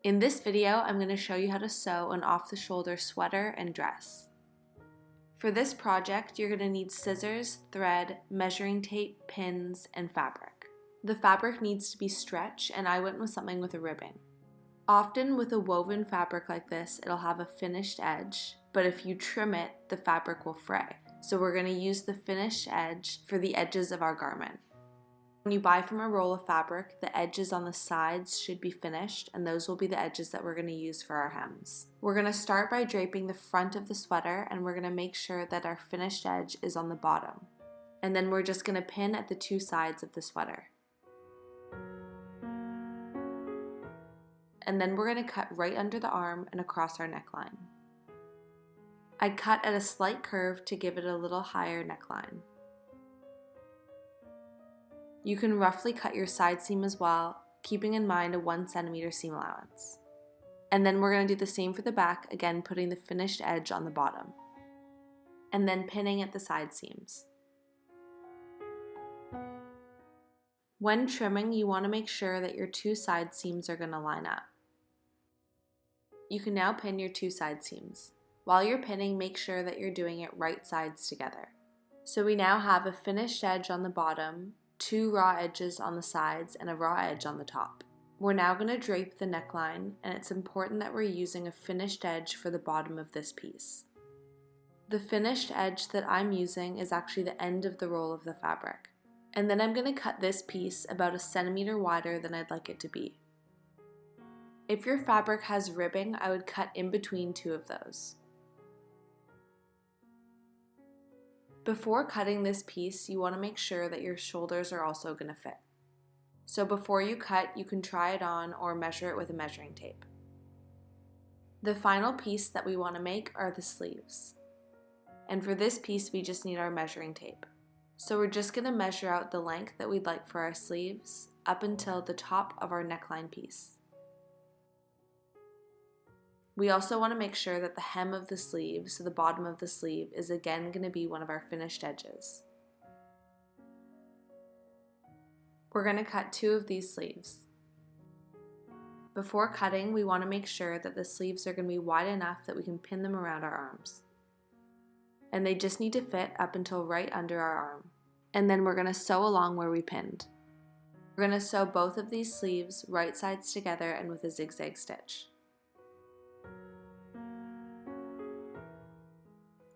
In this video, I'm going to show you how to sew an off-the-shoulder sweater and dress. For this project, you're going to need scissors, thread, measuring tape, pins, and fabric. The fabric needs to be stretched, and I went with something with a ribbing. Often with a woven fabric like this, it'll have a finished edge, but if you trim it, the fabric will fray. So we're going to use the finished edge for the edges of our garment. When you buy from a roll of fabric, the edges on the sides should be finished, and those will be the edges that we're going to use for our hems. We're going to start by draping the front of the sweater, and we're going to make sure that our finished edge is on the bottom. And then we're just going to pin at the two sides of the sweater. And then we're going to cut right under the arm and across our neckline. I cut at a slight curve to give it a little higher neckline. You can roughly cut your side seam as well, keeping in mind a 1 cm seam allowance. And then we're going to do the same for the back, again putting the finished edge on the bottom. And then pinning at the side seams. When trimming, you want to make sure that your two side seams are going to line up. You can now pin your two side seams. While you're pinning, make sure that you're doing it right sides together. So we now have a finished edge on the bottom, two raw edges on the sides, and a raw edge on the top. We're now going to drape the neckline, and it's important that we're using a finished edge for the bottom of this piece. The finished edge that I'm using is actually the end of the roll of the fabric. And then I'm going to cut this piece about 1 centimeter wider than I'd like it to be. If your fabric has ribbing, I would cut in between two of those. Before cutting this piece, you want to make sure that your shoulders are also going to fit. So before you cut, you can try it on or measure it with a measuring tape. The final piece that we want to make are the sleeves. And for this piece, we just need our measuring tape. So we're just going to measure out the length that we'd like for our sleeves up until the top of our neckline piece. We also want to make sure that the hem of the sleeve, so the bottom of the sleeve, is again going to be one of our finished edges. We're going to cut two of these sleeves. Before cutting, we want to make sure that the sleeves are going to be wide enough that we can pin them around our arms. And they just need to fit up until right under our arm. And then we're going to sew along where we pinned. We're going to sew both of these sleeves right sides together and with a zigzag stitch.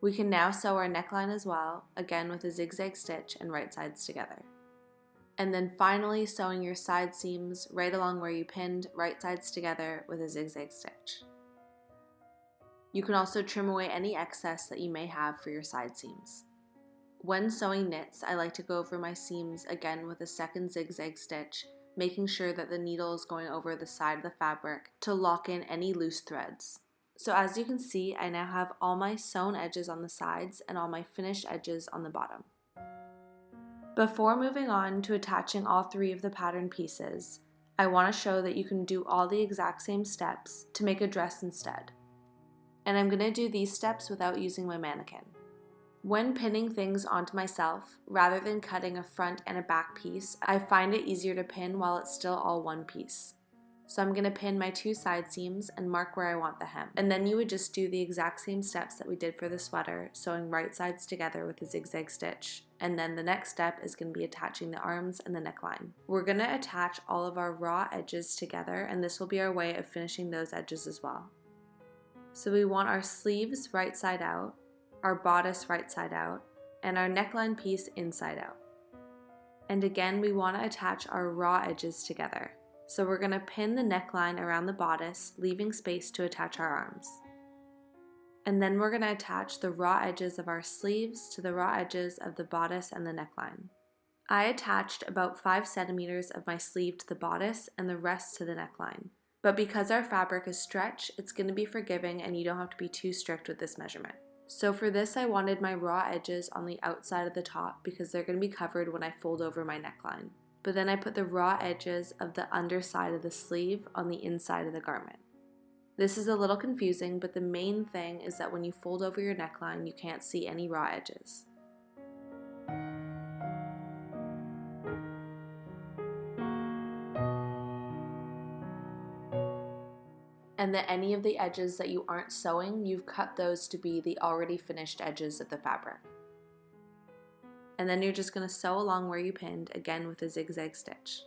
We can now sew our neckline as well, again with a zigzag stitch and right sides together. And then finally sewing your side seams right along where you pinned, right sides together with a zigzag stitch. You can also trim away any excess that you may have for your side seams. When sewing knits, I like to go over my seams again with a second zigzag stitch, making sure that the needle is going over the side of the fabric to lock in any loose threads. So as you can see, I now have all my sewn edges on the sides and all my finished edges on the bottom. Before moving on to attaching all three of the pattern pieces, I want to show that you can do all the exact same steps to make a dress instead. And I'm going to do these steps without using my mannequin. When pinning things onto myself, rather than cutting a front and a back piece, I find it easier to pin while it's still all one piece. So I'm going to pin my two side seams and mark where I want the hem. And then you would just do the exact same steps that we did for the sweater, sewing right sides together with a zigzag stitch. And then the next step is going to be attaching the arms and the neckline. We're going to attach all of our raw edges together, and this will be our way of finishing those edges as well. So we want our sleeves right side out, our bodice right side out, and our neckline piece inside out. And again, we want to attach our raw edges together. So we're going to pin the neckline around the bodice, leaving space to attach our arms. And then we're going to attach the raw edges of our sleeves to the raw edges of the bodice and the neckline. I attached about 5 centimeters of my sleeve to the bodice and the rest to the neckline. But because our fabric is stretch, it's going to be forgiving and you don't have to be too strict with this measurement. So for this, I wanted my raw edges on the outside of the top because they're going to be covered when I fold over my neckline. But then I put the raw edges of the underside of the sleeve on the inside of the garment. This is a little confusing, but the main thing is that when you fold over your neckline, you can't see any raw edges. and that any of the edges that you aren't sewing, you've cut those to be the already finished edges of the fabric. And then you're just going to sew along where you pinned, again with a zigzag stitch.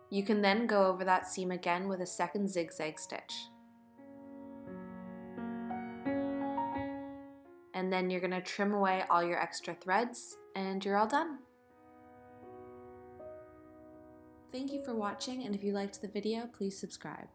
You can then go over that seam again with a second zigzag stitch. And then you're going to trim away all your extra threads and you're all done. Thank you for watching, and if you liked the video, please subscribe.